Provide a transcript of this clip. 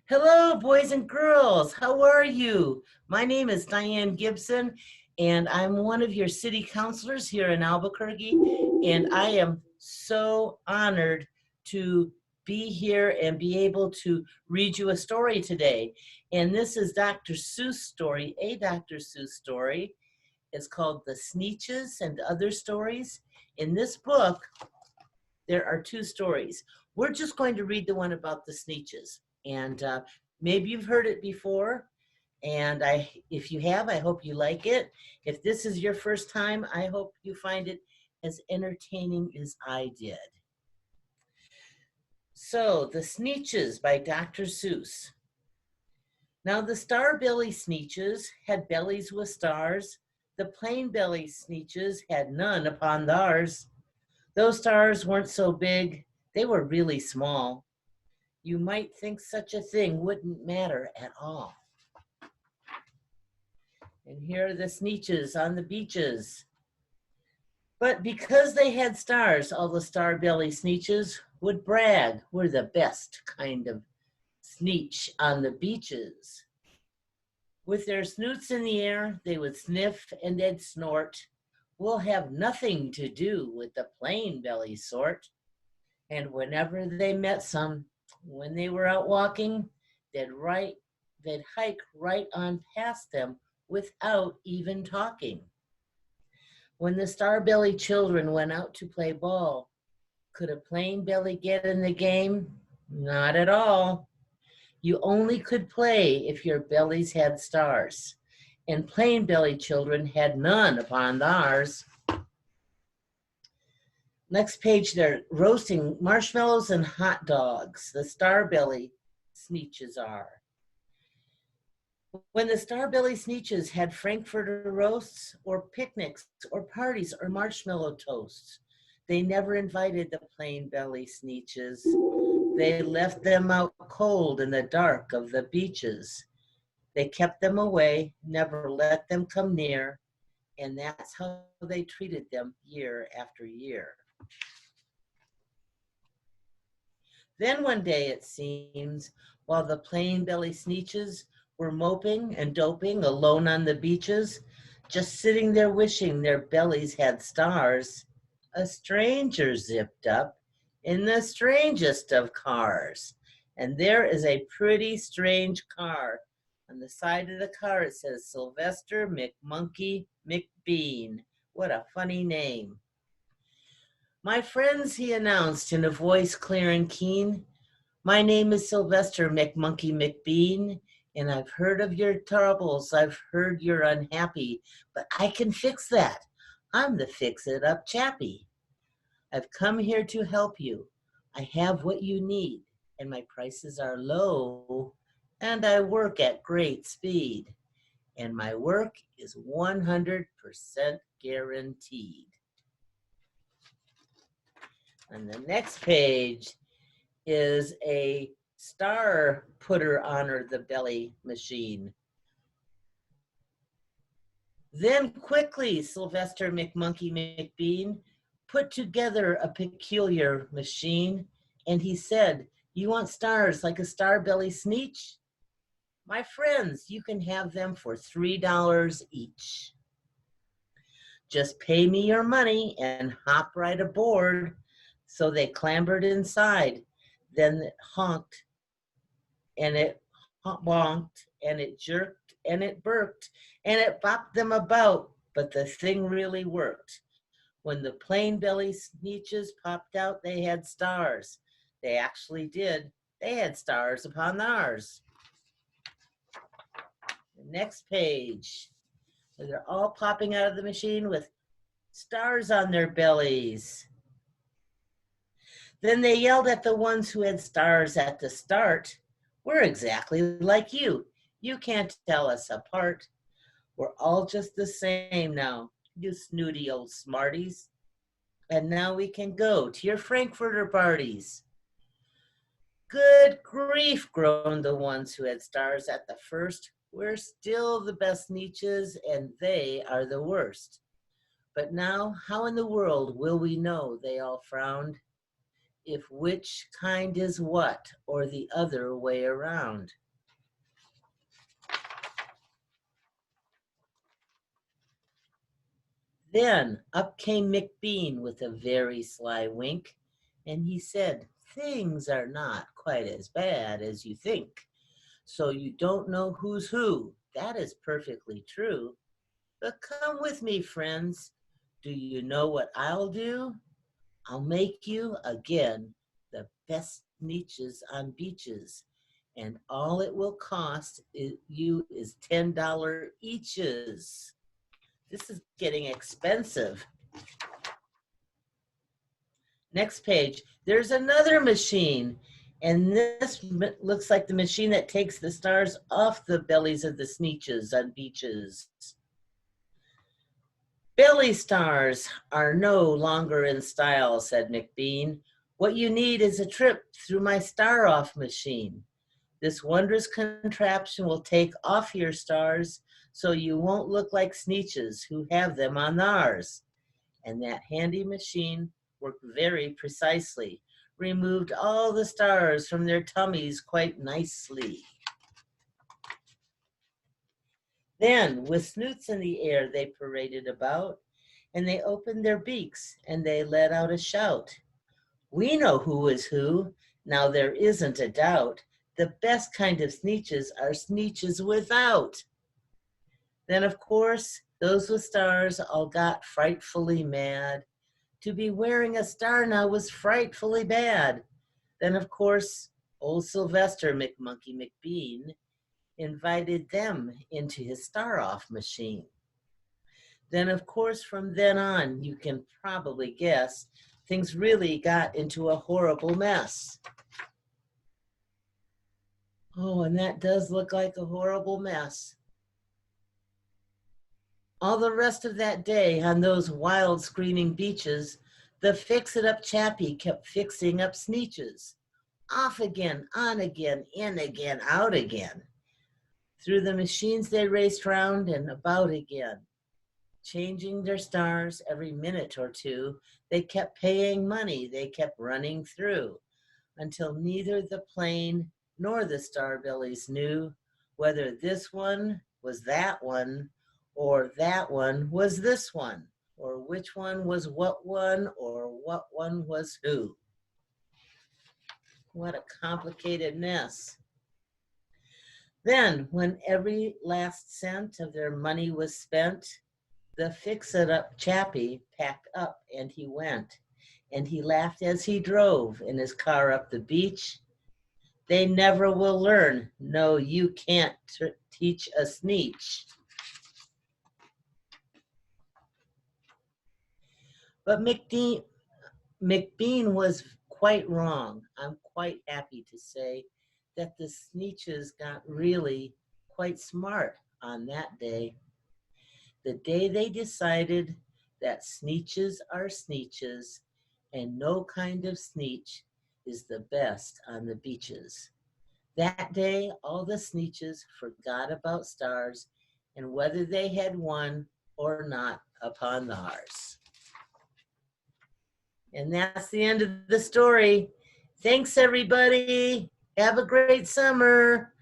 Hello, boys and girls. How are you? My name is Diane Gibson, and I'm one of your city councilors here in Albuquerque. And I am so honored to be here and be able to read you a story today. And this is Dr. Seuss' story, a Dr. Seuss story. It's called The Sneetches and Other Stories. In this book, there are two stories. We're just going to read the one about the Sneetches. And maybe you've heard it before. And if you have, I hope you like it. If this is your first time, I hope you find it as entertaining as I did. So, The Sneetches by Dr. Seuss. Now the star-belly Sneetches had bellies with stars. The plain-belly Sneetches had none upon theirs. Those stars weren't so big, they were really small. You might think such a thing wouldn't matter at all. And here are the Sneetches on the beaches. But because they had stars, all the star-belly Sneetches would brag, we're the best kind of Sneetch on the beaches. With their snoots in the air, they would sniff and they'd snort. We'll have nothing to do with the plain belly sort. And whenever they met when they were out walking, they'd hike right on past them without even talking. When the star-belly children went out to play ball, could a plain belly get in the game? Not at all. You only could play if your bellies had stars, and plain belly children had none upon theirs. Next page, they're roasting marshmallows and hot dogs. The star-belly Sneetches are. When the star-belly Sneetches had Frankfurter roasts or picnics or parties or marshmallow toasts, they never invited the plain belly Sneetches. They left them out cold in the dark of the beaches. They kept them away, never let them come near, and that's how they treated them year after year. Then one day, it seems, while the plain belly Sneetches were moping and doping alone on the beaches, just sitting there wishing their bellies had stars, a stranger zipped up in the strangest of cars. And there is a pretty strange car. On the side of the car, it says Sylvester McMonkey McBean. What a funny name. My friends, he announced in a voice clear and keen, my name is Sylvester McMonkey McBean, and I've heard of your troubles. I've heard you're unhappy, but I can fix that. I'm the fix-it-up Chappy. I've come here to help you. I have what you need, and my prices are low, and I work at great speed, and my work is 100% guaranteed. On the next page is a star putter honor the belly machine. Then quickly, Sylvester McMonkey McBean put together a peculiar machine, and he said, you want stars like a star belly Sneetch? My friends, you can have them for $3 each. Just pay me your money and hop right aboard. So they clambered inside. Then it honked, and it bonked, and it jerked, and it burked, and it bopped them about, but the thing really worked. When the plain belly Sneetches popped out, they had stars. They actually did. They had stars upon theirs. The next page, they're all popping out of the machine with stars on their bellies. Then they yelled at the ones who had stars at the start. We're exactly like you. You can't tell us apart. We're all just the same now, you snooty old smarties. And now we can go to your Frankfurter parties. Good grief, groaned the ones who had stars at the first. We're still the best Sneetches, and they are the worst. But now, how in the world will we know, they all frowned. if which kind is what, or the other way around. Then up came McBean with a very sly wink, and he said, "Things are not quite as bad as you think. So you don't know who's who. That is perfectly true. But come with me, friends. Do you know what I'll do? I'll make you, again, the best Sneetches on beaches. And all it will cost you is $10 eaches." This is getting expensive. Next page, there's another machine. And this looks like the machine that takes the stars off the bellies of the Sneetches on beaches. "Belly stars are no longer in style," said McBean. "What you need is a trip through my star-off machine. This wondrous contraption will take off your stars so you won't look like Sneetches who have them on theirs." And that handy machine worked very precisely, removed all the stars from their tummies quite nicely. Then, with snoots in the air, they paraded about, and they opened their beaks, and they let out a shout. "We know who is who, now there isn't a doubt. The best kind of Sneetches are Sneetches without." Then, of course, those with stars all got frightfully mad. To be wearing a star now was frightfully bad. Then, of course, old Sylvester McMonkey McBean invited them into his star-off machine. Then, of course, from then on, you can probably guess, things really got into a horrible mess. Oh, and that does look like a horrible mess. All the rest of that day on those wild screaming beaches, the fix-it-up Chappy kept fixing up Sneetches. Off again, on again, in again, out again. Through the machines they raced round and about again, changing their stars every minute or two. They kept paying money, they kept running through, until neither the plane nor the star bellies knew whether this one was that one, or that one was this one, or which one was what one, or what one was who. What a complicated mess. Then, when every last cent of their money was spent, the fix-it-up Chappy packed up and he went. And he laughed as he drove in his car up the beach. They never will learn. No, you can't teach a Sneetch. But McBean was quite wrong. I'm quite happy to say that the Sneetches got really quite smart on that day. The day they decided that Sneetches are Sneetches and no kind of Sneetch is the best on the beaches. That day, all the Sneetches forgot about stars and whether they had won or not upon theirs. And that's the end of the story. Thanks, everybody. Have a great summer.